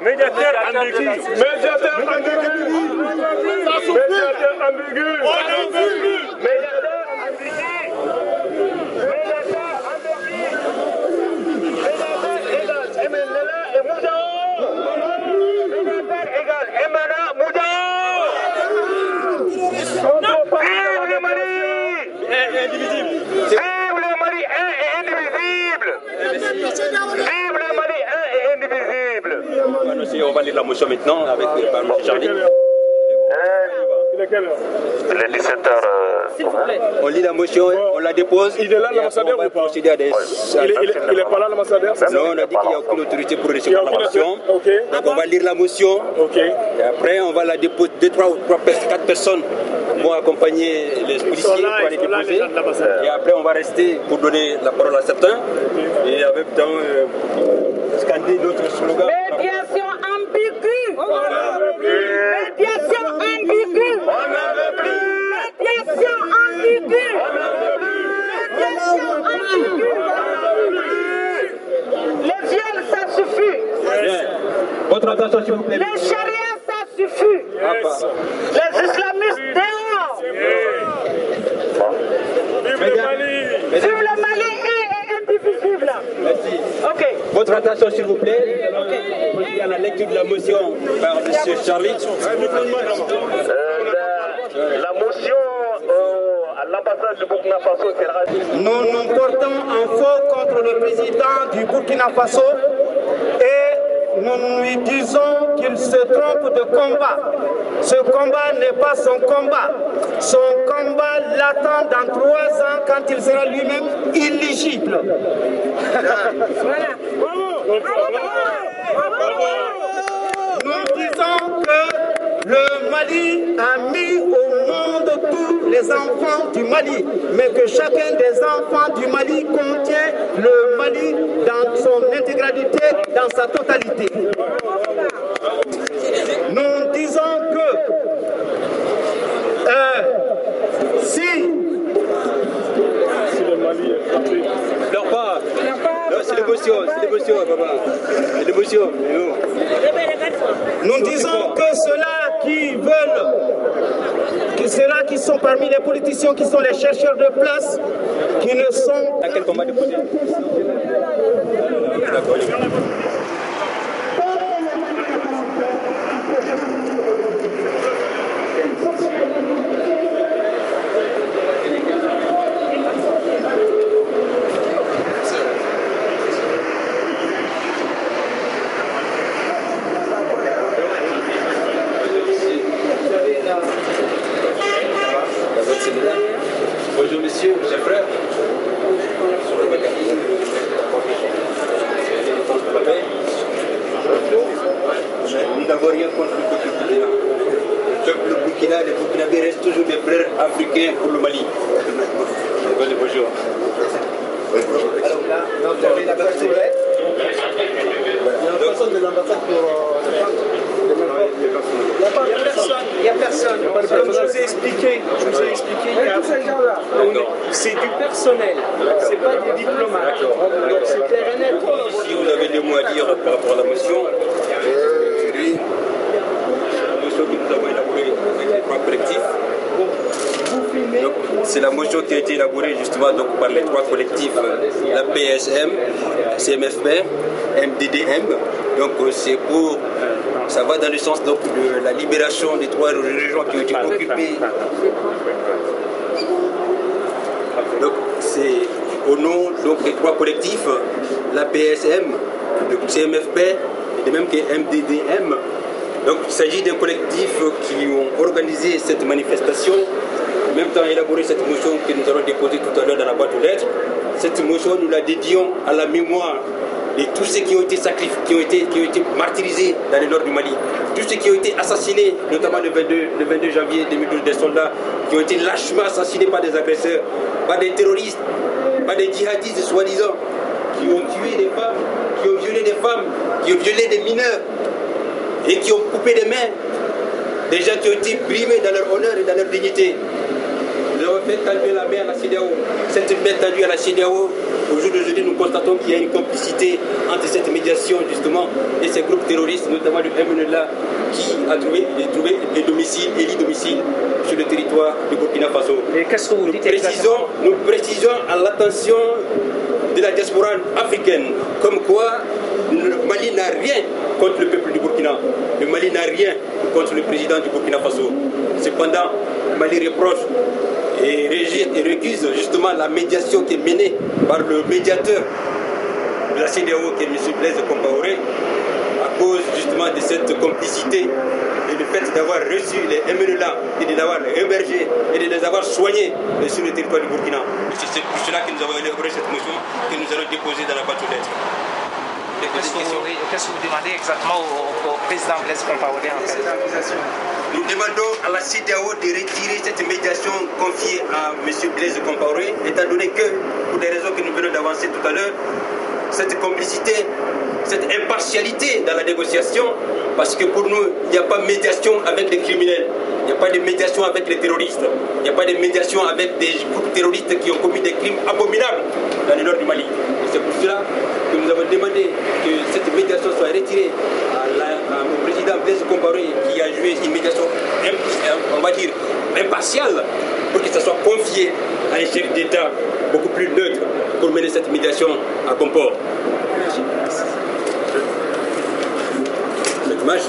Médiateur ambigu. Médiateur ambigu. On va lire la motion maintenant avec le parlement Charlie. Il est quelle heure? Il est 17h. On lit la motion, on la dépose. Il est là l'ambassadeur ou pas? Il est pas là l'ambassadeur? Non, on a dit qu'il n'y a aucune autorité pour recevoir la motion. Okay. Donc on va lire la motion. Okay. Et après on va la déposer. 4 personnes vont accompagner les policiers pour aller déposer. Et après on va rester pour donner la parole à certains. Et en même temps scander d'autres slogans. Médiation ambiguë. Médiation ambiguë. Médiation ambiguë. Médiation ambiguë. Les viols, ça suffit. Votre attention s'il vous plaît. Les charrières, ça suffit. Les islamistes dehors. Vive le Mali. Vive le Mali est indivisible. Merci. Ok. Votre attention s'il vous plaît. Il y a la lecture de la motion par M. Charlie. La motion à l'ambassade du Burkina Faso sera... Nous nous portons en faux contre le président du Burkina Faso et nous lui disons qu'il se trompe de combat. Ce combat n'est pas son combat. Son combat l'attend dans 3 ans quand il sera lui-même illigible. Nous disons que le Mali a mis au monde tous les enfants du Mali, mais que chacun des enfants du Mali contient le Mali dans son intégralité, dans sa totalité. Nous disons que si le Mali est frappé. Pleure pas. Non, c'est l'émotion, papa. C'est l'émotion. nous disons que ceux-là qui veulent, que ceux-là qui sont parmi les politiciens, qui sont les chercheurs de place, qui ne sont... À quel combat déposer? D'accord. Bonjour messieurs, chers frères. Nous n'avons rien contre le peuple burkinabé. Le peuple burkina, les Burkinabés restent toujours des frères africains pour le Mali. Bonjour. Alors là, il y a personne de l'ambassade pour... Il n'y a personne. Comme je vous ai expliqué, c'est du personnel, c'est pas des diplomates. Donc c'est clair et net. Si vous avez des mots à dire par rapport à la motion, la motion que nous avons élaborée avec les 3 collectifs. C'est la motion qui a été élaborée justement donc, par les 3 collectifs, la PSM, CMFP, MDDM. Donc c'est pour, ça va dans le sens donc, de la libération des 3 régions qui ont été occupées Donc c'est au nom donc, des trois collectifs, la PSM, le CMFP et même que MDDM. Donc il s'agit d'un collectif qui ont organisé cette manifestation, en même temps élaboré cette motion que nous allons déposer tout à l'heure dans la boîte aux lettres. Cette motion, nous la dédions à la mémoire de tous ceux qui ont été sacrifiés, qui ont été martyrisés dans le nord du Mali, tous ceux qui ont été assassinés, notamment le 22 janvier 2012, des soldats qui ont été lâchement assassinés par des agresseurs, par des terroristes, par des djihadistes soi-disant, qui ont tué des femmes, qui ont violé des femmes, qui ont violé des mineurs et qui ont coupé des mains, des gens qui ont été brimés dans leur honneur et dans leur dignité. Nous avons fait tendre la main à la CEDEAO. Cette main tendue à la CEDEAO, au jour d'aujourd'hui, nous constatons qu'il y a une complicité entre cette médiation justement et ces groupes terroristes, notamment le MNLA, qui a trouvé des domiciles et l'e-domicile sur le territoire du Burkina Faso. Et qu'est-ce que vous dites exactement ? Nous précisons à l'attention de la diaspora africaine, comme quoi le Mali n'a rien contre le peuple du Burkina. Le Mali n'a rien contre le président du Burkina Faso. Cependant, le Mali reproche et rejette et récuse justement la médiation qui est menée par le médiateur de la CEDEAO, qui est M. Blaise Compaoré, à cause justement de cette complicité et du fait d'avoir reçu les MNLA et de les avoir hébergés et de les avoir soignés sur le territoire du Burkina. C'est pour cela que nous avons élaboré cette motion que nous allons déposer dans la boîte aux lettres. Qu'est-ce que vous demandez exactement au président Blaise Compaoré en fait ? Nous demandons à la CEDEAO de retirer cette médiation confiée à M. Blaise Compaoré, étant donné que, pour des raisons que nous venons d'avancer tout à l'heure, cette complicité, cette impartialité dans la négociation, parce que pour nous, il n'y a pas de médiation avec les criminels, il n'y a pas de médiation avec les terroristes, il n'y a pas de médiation avec des groupes terroristes qui ont commis des crimes abominables dans le nord du Mali. Et c'est pour cela que nous avons demandé que cette médiation soit retirée au président Blaise Compaoré, qui a joué une médiation, on va dire, impartiale, pour que ça soit confié à un chef d'État beaucoup plus neutre pour mener cette médiation à bon port. Cette image.